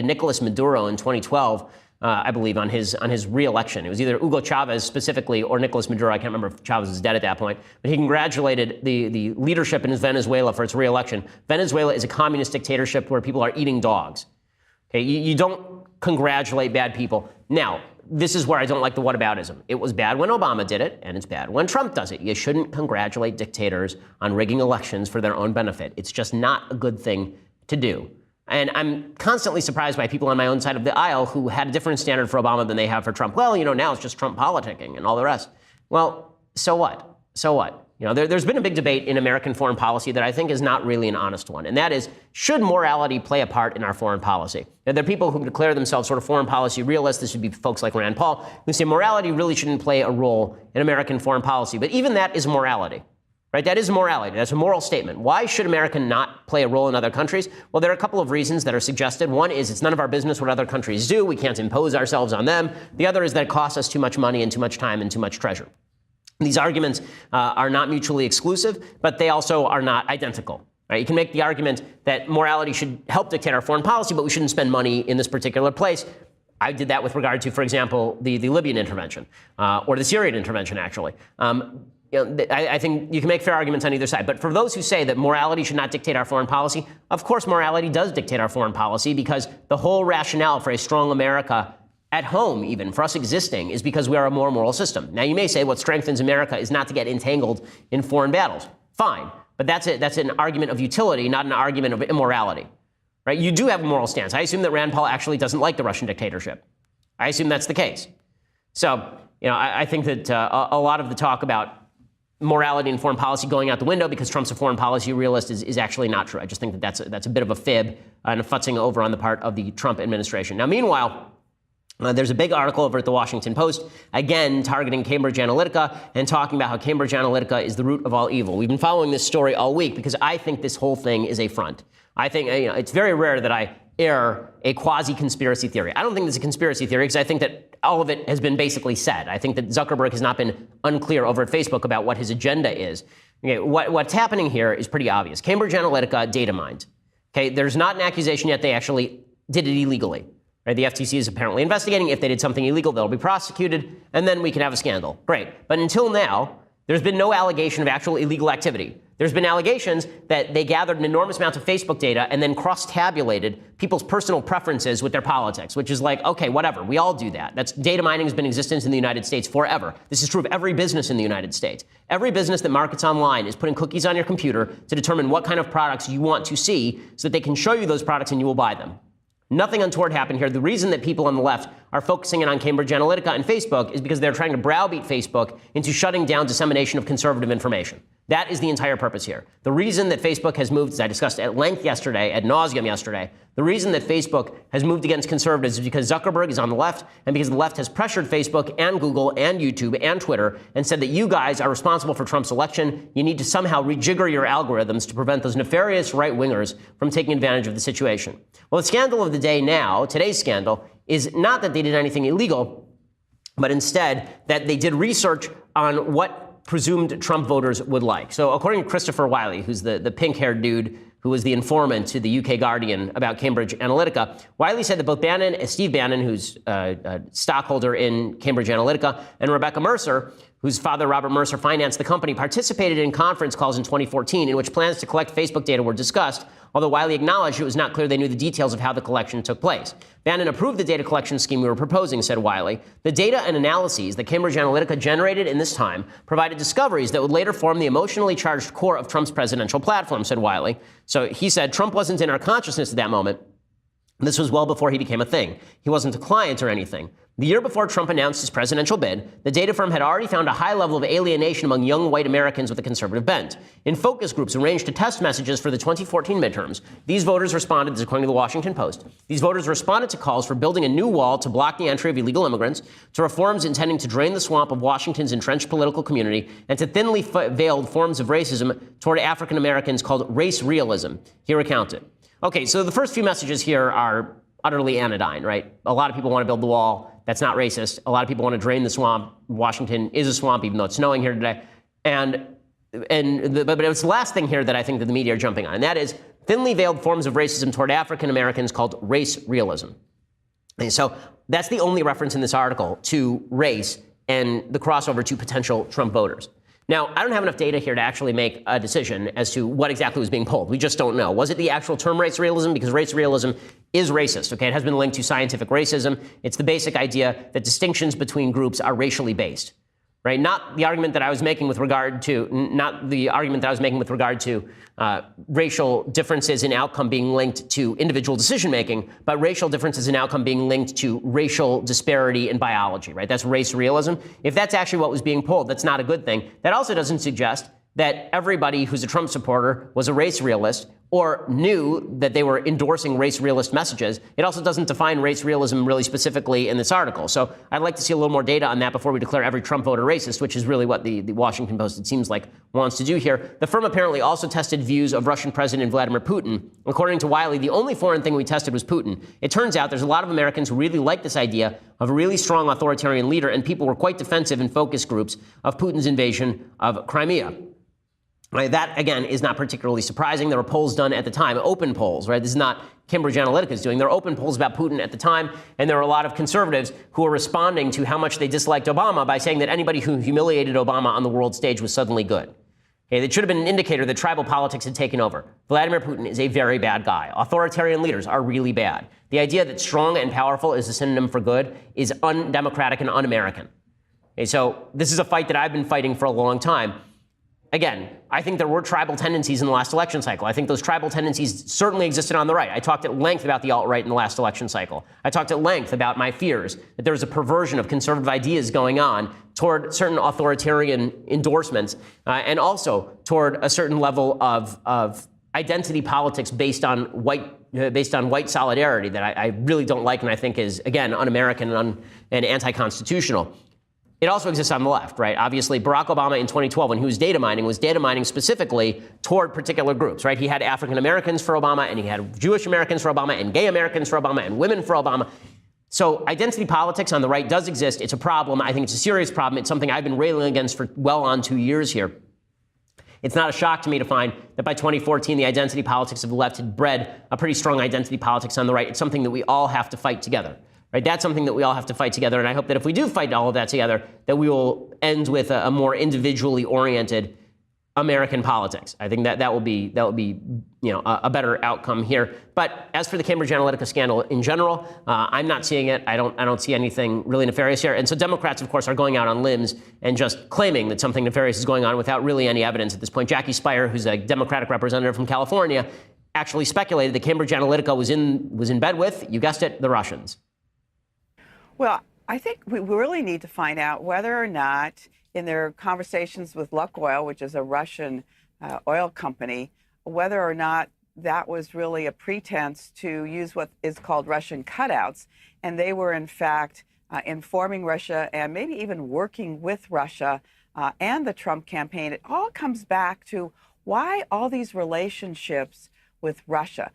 Nicolas Maduro in 2012. I believe, on his re-election. It was either Hugo Chavez specifically or Nicolas Maduro. I can't remember if Chavez was dead at that point. But he congratulated the leadership in Venezuela for its re-election. Venezuela is a communist dictatorship where people are eating dogs. Okay, you don't congratulate bad people. Now, this is where I don't like the whataboutism. It was bad when Obama did it, and it's bad when Trump does it. You shouldn't congratulate dictators on rigging elections for their own benefit. It's just not a good thing to do. And I'm constantly surprised by people on my own side of the aisle who had a different standard for Obama than they have for Trump. Well, now it's just Trump politicking and all the rest. Well, so what? So what? There's been a big debate in American foreign policy that I think is not really an honest one. And that is, should morality play a part in our foreign policy? There are people who declare themselves sort of foreign policy realists. This would be folks like Rand Paul, who say morality really shouldn't play a role in American foreign policy. But even that is morality. Right? That is morality. That's a moral statement. Why should America not play a role in other countries? Well, there are a couple of reasons that are suggested. One is it's none of our business what other countries do. We can't impose ourselves on them. The other is that it costs us too much money and too much time and too much treasure. These arguments are not mutually exclusive, but they also are not identical. Right? You can make the argument that morality should help dictate our foreign policy, but we shouldn't spend money in this particular place. I did that with regard to, for example, the Libyan intervention or the Syrian intervention, actually. I think you can make fair arguments on either side. But for those who say that morality should not dictate our foreign policy, of course morality does dictate our foreign policy, because the whole rationale for a strong America at home, even for us existing, is because we are a more moral system. Now, you may say what strengthens America is not to get entangled in foreign battles. Fine. But that's an argument of utility, not an argument of immorality. Right? You do have a moral stance. I assume that Rand Paul actually doesn't like the Russian dictatorship. I assume that's the case. So, I think that a lot of the talk about morality and foreign policy going out the window because Trump's a foreign policy realist is actually not true. I just think that that's a bit of a fib and a futzing over on the part of the Trump administration. Now, meanwhile, there's a big article over at the Washington Post, again, targeting Cambridge Analytica and talking about how Cambridge Analytica is the root of all evil. We've been following this story all week because I think this whole thing is a front. I think it's very rare that I air a quasi-conspiracy theory. I don't think it's a conspiracy theory because I think that all of it has been basically said. I think that Zuckerberg has not been unclear over at Facebook about what his agenda is. Okay, what's happening here is pretty obvious. Cambridge Analytica data mined. Okay, there's not an accusation yet they actually did it illegally. Right? The FTC is apparently investigating. If they did something illegal, they'll be prosecuted, and then we can have a scandal. Great. But until now, there's been no allegation of actual illegal activity. There's been allegations that they gathered an enormous amount of Facebook data and then cross-tabulated people's personal preferences with their politics, which is like, okay, whatever. We all do that. Data mining has been in existence in the United States forever. This is true of every business in the United States. Every business that markets online is putting cookies on your computer to determine what kind of products you want to see so that they can show you those products and you will buy them. Nothing untoward happened here. The reason that people on the left are focusing in on Cambridge Analytica and Facebook is because they're trying to browbeat Facebook into shutting down dissemination of conservative information. That is the entire purpose here. The reason that Facebook has moved, as I discussed at length yesterday, ad nauseum yesterday, the reason that Facebook has moved against conservatives is because Zuckerberg is on the left and because the left has pressured Facebook and Google and YouTube and Twitter and said that you guys are responsible for Trump's election. You need to somehow rejigger your algorithms to prevent those nefarious right-wingers from taking advantage of the situation. Well, the scandal of the day now, today's scandal, is not that they did anything illegal, but instead that they did research on what presumed Trump voters would like. So according to Christopher Wiley, who's the pink-haired dude who was the informant to the UK Guardian about Cambridge Analytica, Wiley said that both Steve Bannon, who's a stockholder in Cambridge Analytica, and Rebecca Mercer, whose father, Robert Mercer, financed the company, participated in conference calls in 2014 in which plans to collect Facebook data were discussed, although Wiley acknowledged it was not clear they knew the details of how the collection took place. Bannon approved the data collection scheme we were proposing, said Wiley. The data and analyses that Cambridge Analytica generated in this time provided discoveries that would later form the emotionally charged core of Trump's presidential platform, said Wiley. So he said Trump wasn't in our consciousness at that moment. This was well before he became a thing. He wasn't a client or anything. The year before Trump announced his presidential bid, the data firm had already found a high level of alienation among young white Americans with a conservative bent. In focus groups arranged to test messages for the 2014 midterms, these voters responded, this is according to the Washington Post, these voters responded to calls for building a new wall to block the entry of illegal immigrants, to reforms intending to drain the swamp of Washington's entrenched political community, and to thinly veiled forms of racism toward African Americans called race realism. He recounted. Okay, so the first few messages here are utterly anodyne, right? A lot of people want to build the wall. That's not racist. A lot of people want to drain the swamp. Washington is a swamp, even though it's snowing here today. But it's the last thing here that I think that the media are jumping on, and that is thinly veiled forms of racism toward African Americans called race realism. And so that's the only reference in this article to race and the crossover to potential Trump voters. Now, I don't have enough data here to actually make a decision as to what exactly was being pulled. We just don't know. Was it the actual term race realism? Because race realism is racist, okay? It has been linked to scientific racism. It's the basic idea that distinctions between groups are racially based, right? Not the argument that I was making with regard to, racial differences in outcome being linked to individual decision-making, but racial differences in outcome being linked to racial disparity in biology, right? That's race realism. If that's actually what was being pulled, that's not a good thing. That also doesn't suggest that everybody who's a Trump supporter was a race realist or knew that they were endorsing race realist messages. It also doesn't define race realism really specifically in this article. So I'd like to see a little more data on that before we declare every Trump voter racist, which is really what the Washington Post, it seems like, wants to do here. The firm apparently also tested views of Russian President Vladimir Putin. According to Wiley, the only foreign thing we tested was Putin. It turns out there's a lot of Americans who really like this idea of a really strong authoritarian leader, and people were quite defensive in focus groups of Putin's invasion of Crimea. Right, that, again, is not particularly surprising. There were polls done at the time, open polls, right? This is not Cambridge Analytica's doing. There are open polls about Putin at the time, and there were a lot of conservatives who were responding to how much they disliked Obama by saying that anybody who humiliated Obama on the world stage was suddenly good. Okay, that should have been an indicator that tribal politics had taken over. Vladimir Putin is a very bad guy. Authoritarian leaders are really bad. The idea that strong and powerful is a synonym for good is undemocratic and un-American. Okay, so this is a fight that I've been fighting for a long time. Again, I think there were tribal tendencies in the last election cycle. I think those tribal tendencies certainly existed on the right. I talked at length about the alt-right in the last election cycle. I talked at length about my fears that there was a perversion of conservative ideas going on toward certain authoritarian endorsements and also toward a certain level of identity politics based on white solidarity that I really don't like and I think is, again, un-American and anti-constitutional. It also exists on the left, right? Obviously, Barack Obama in 2012, when he was data mining specifically toward particular groups, right? He had African Americans for Obama, and he had Jewish Americans for Obama, and gay Americans for Obama, and women for Obama. So identity politics on the right does exist. It's a problem. I think it's a serious problem. It's something I've been railing against for well on 2 years here. It's not a shock to me to find that by 2014, the identity politics of the left had bred a pretty strong identity politics on the right. It's something that we all have to fight together. Right, that's something that we all have to fight together, and I hope that if we do fight all of that together, that we will end with a more individually oriented American politics. I think that will be a better outcome here. But as for the Cambridge Analytica scandal in general, I'm not seeing it. I don't see anything really nefarious here. And so Democrats, of course, are going out on limbs and just claiming that something nefarious is going on without really any evidence at this point. Jackie Speier, who's a Democratic representative from California, actually speculated that Cambridge Analytica was in bed with, you guessed it, the Russians. Well, I think we really need to find out whether or not in their conversations with Lukoil, which is a Russian oil company, whether or not that was really a pretense to use what is called Russian cutouts. And they were, in fact, informing Russia and maybe even working with Russia and the Trump campaign. It all comes back to why all these relationships with Russia.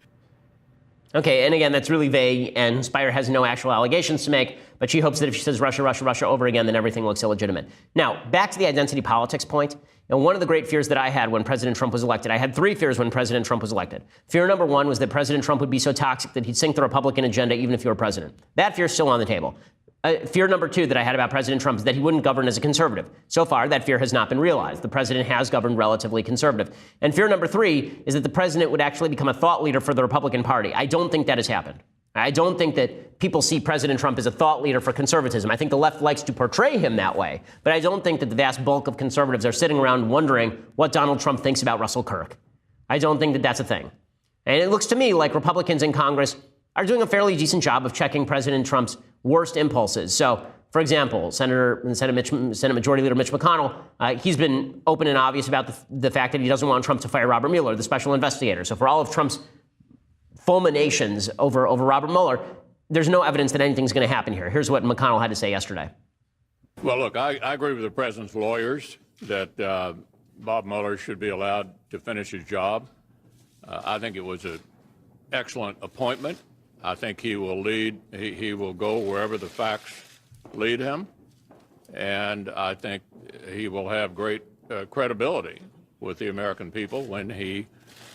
Okay, and again, that's really vague, and Speier has no actual allegations to make, but she hopes that if she says Russia, Russia, Russia over again, then everything looks illegitimate. Now, back to the identity politics point, and one of the great fears that I had when President Trump was elected, I had three fears when President Trump was elected. Fear number one was that President Trump would be so toxic that he'd sink the Republican agenda even if he were president. That fear is still on the table. Fear number two that I had about President Trump is that he wouldn't govern as a conservative. So far, that fear has not been realized. The president has governed relatively conservative. And fear number three is that the president would actually become a thought leader for the Republican Party. I don't think that has happened. I don't think that people see President Trump as a thought leader for conservatism. I think the left likes to portray him that way. But I don't think that the vast bulk of conservatives are sitting around wondering what Donald Trump thinks about Russell Kirk. I don't think that that's a thing. And it looks to me like Republicans in Congress are doing a fairly decent job of checking President Trump's worst impulses. So, for example, Senate Majority Leader Mitch McConnell, he's been open and obvious about the fact that he doesn't want Trump to fire Robert Mueller, the special investigator. So for all of Trump's fulminations over Robert Mueller, there's no evidence that anything's going to happen here. Here's what McConnell had to say yesterday. Well, look, I agree with the president's lawyers that Bob Mueller should be allowed to finish his job. I think it was an excellent appointment. I think he will lead, he will go wherever the facts lead him, and I think he will have great credibility with the American people when he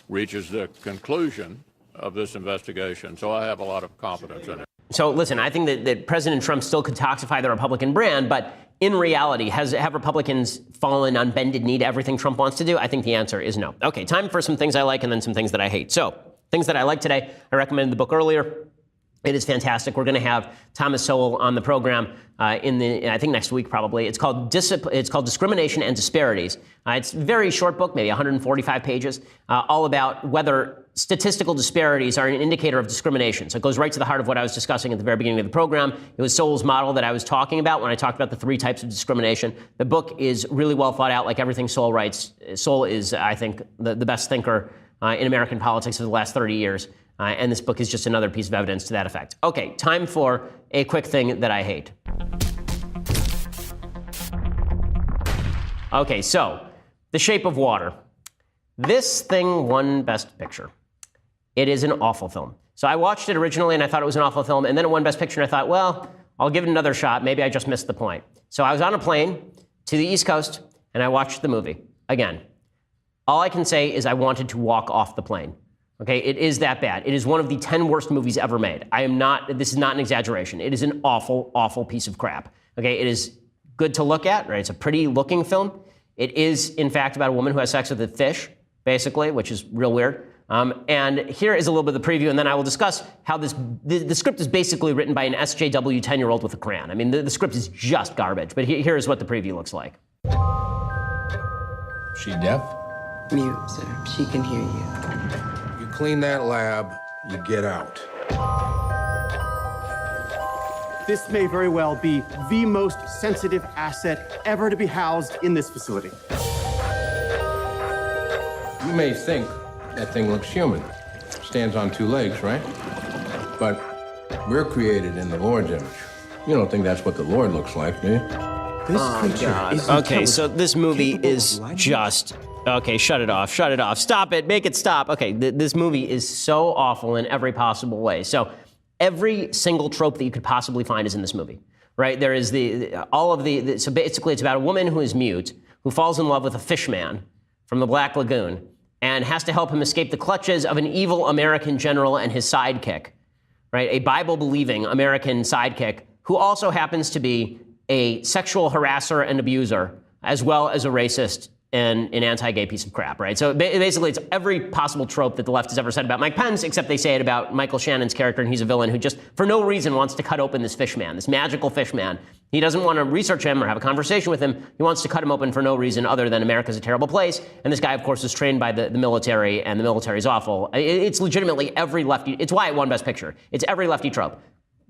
reaches the conclusion of this investigation. So I have a lot of confidence in it. So listen, I think that President Trump still could toxify the Republican brand, but in reality, have Republicans fallen on bended knee to everything Trump wants to do? I think the answer is no. Okay, time for some things I like and then some things that I hate. So, things that I like today, I recommended the book earlier. It is fantastic. We're going to have Thomas Sowell on the program I think next week probably. It's called Discrimination and Disparities. It's a very short book, maybe 145 pages, all about whether statistical disparities are an indicator of discrimination. So it goes right to the heart of what I was discussing at the very beginning of the program. It was Sowell's model that I was talking about when I talked about the three types of discrimination. The book is really well thought out, like everything Sowell writes. Sowell is, I think, the best thinker in American politics for the last 30 years. And this book is just another piece of evidence to that effect. Okay, time for a quick thing that I hate. Okay, so The Shape of Water. This thing won Best Picture. It is an awful film. So I watched it originally and I thought it was an awful film, and then it won Best Picture and I thought, well, I'll give it another shot. Maybe I just missed the point. So I was on a plane to the East Coast and I watched the movie again. all I can say is I wanted to walk off the plane. Okay, it is that bad. It is one of the 10 worst movies ever made. This is not an exaggeration. It is an awful, awful piece of crap. Okay, it is good to look at, right? It's a pretty looking film. It is, in fact, about a woman who has sex with a fish, basically, which is real weird. And here is a little bit of the preview, and then I will discuss how the script is basically written by an SJW 10-year-old with a crayon. I mean, the script is just garbage, but here is what the preview looks like. She deaf? Mute, sir. She can hear you. You clean that lab, you get out. This may very well be the most sensitive asset ever to be housed in this facility. You may think that thing looks human. Stands on two legs, right? But we're created in the Lord's image. You don't think that's what the Lord looks like, do you? This creature is Okay, so this movie is just... Okay, shut it off, stop it, make it stop. Okay, this movie is so awful in every possible way. So every single trope that you could possibly find is in this movie, right? There is so basically it's about a woman who is mute, who falls in love with a fish man from the Black Lagoon, and has to help him escape the clutches of an evil American general and his sidekick, right? A Bible-believing American sidekick who also happens to be a sexual harasser and abuser, as well as a racist and an anti-gay piece of crap, right? So basically, it's every possible trope that the left has ever said about Mike Pence, except they say it about Michael Shannon's character, and he's a villain who just, for no reason, wants to cut open this fish man, this magical fish man. He doesn't want to research him or have a conversation with him. He wants to cut him open for no reason other than America's a terrible place. And this guy, of course, is trained by the military, and the military is awful. It's legitimately every lefty. It's why it won Best Picture. It's every lefty trope.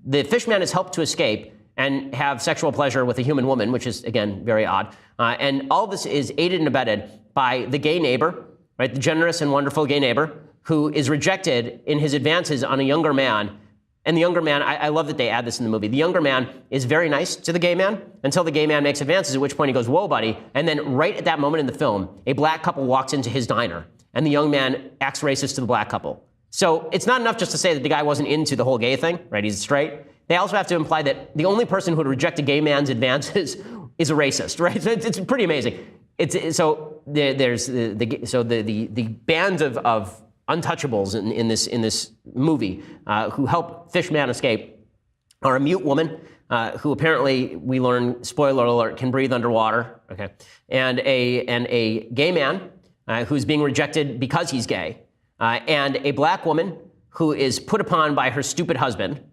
The fish man is helped to escape and have sexual pleasure with a human woman, which is, again, very odd. And all this is aided and abetted by the gay neighbor, right? The generous and wonderful gay neighbor who is rejected in his advances on a younger man. And the younger man, I love that they add this in the movie. The younger man is very nice to the gay man until the gay man makes advances, at which point he goes, whoa, buddy. And then right at that moment in the film, a black couple walks into his diner, and the young man acts racist to the black couple. So it's not enough just to say that the guy wasn't into the whole gay thing, right? He's straight. They also have to imply that the only person who would reject a gay man's advances is a racist, right? So it's pretty amazing. So there's the band of untouchables in this movie who help Fishman escape are a mute woman who apparently, we learn, spoiler alert, can breathe underwater, okay, and a gay man who's being rejected because he's gay, and a black woman who is put upon by her stupid husband.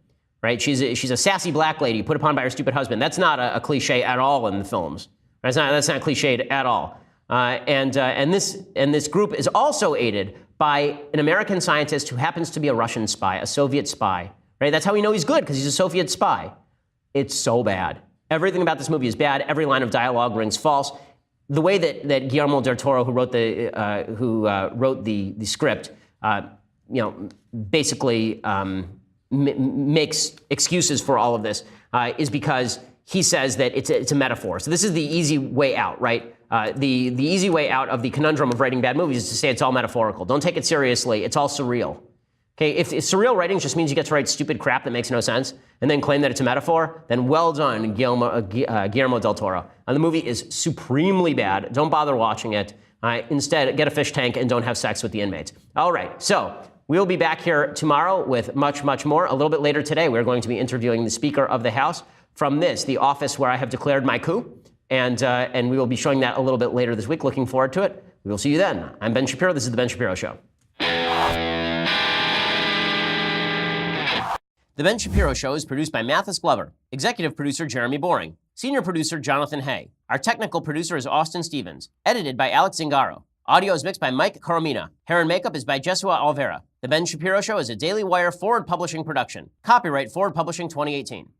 Right? She's a sassy black lady put upon by her stupid husband. That's not a cliche at all in the films. That's not cliched at all. And this group is also aided by an American scientist who happens to be a Russian spy, a Soviet spy. Right? That's how we know he's good, because he's a Soviet spy. It's so bad. Everything about this movie is bad. Every line of dialogue rings false. The way that Guillermo del Toro, who wrote the script, basically. Makes excuses for all of this is because he says that it's a metaphor. So this is the easy way out, right? The easy way out of the conundrum of writing bad movies is to say it's all metaphorical. Don't take it seriously. It's all surreal. Okay, if surreal writing just means you get to write stupid crap that makes no sense and then claim that it's a metaphor, then well done, Guillermo del Toro. The movie is supremely bad. Don't bother watching it. Instead, get a fish tank and don't have sex with the inmates. All right, so we'll be back here tomorrow with much, much more. A little bit later today, we're going to be interviewing the Speaker of the House from the office where I have declared my coup. And we will be showing that a little bit later this week. Looking forward to it. We will see you then. I'm Ben Shapiro. This is The Ben Shapiro Show. The Ben Shapiro Show is produced by Mathis Glover, executive producer Jeremy Boring, senior producer Jonathan Hay. Our technical producer is Austin Stevens, edited by Alex Zingaro. Audio is mixed by Mike Coromina. Hair and makeup is by Jesua Alvera. The Ben Shapiro Show is a Daily Wire Forward Publishing production. Copyright Forward Publishing 2018.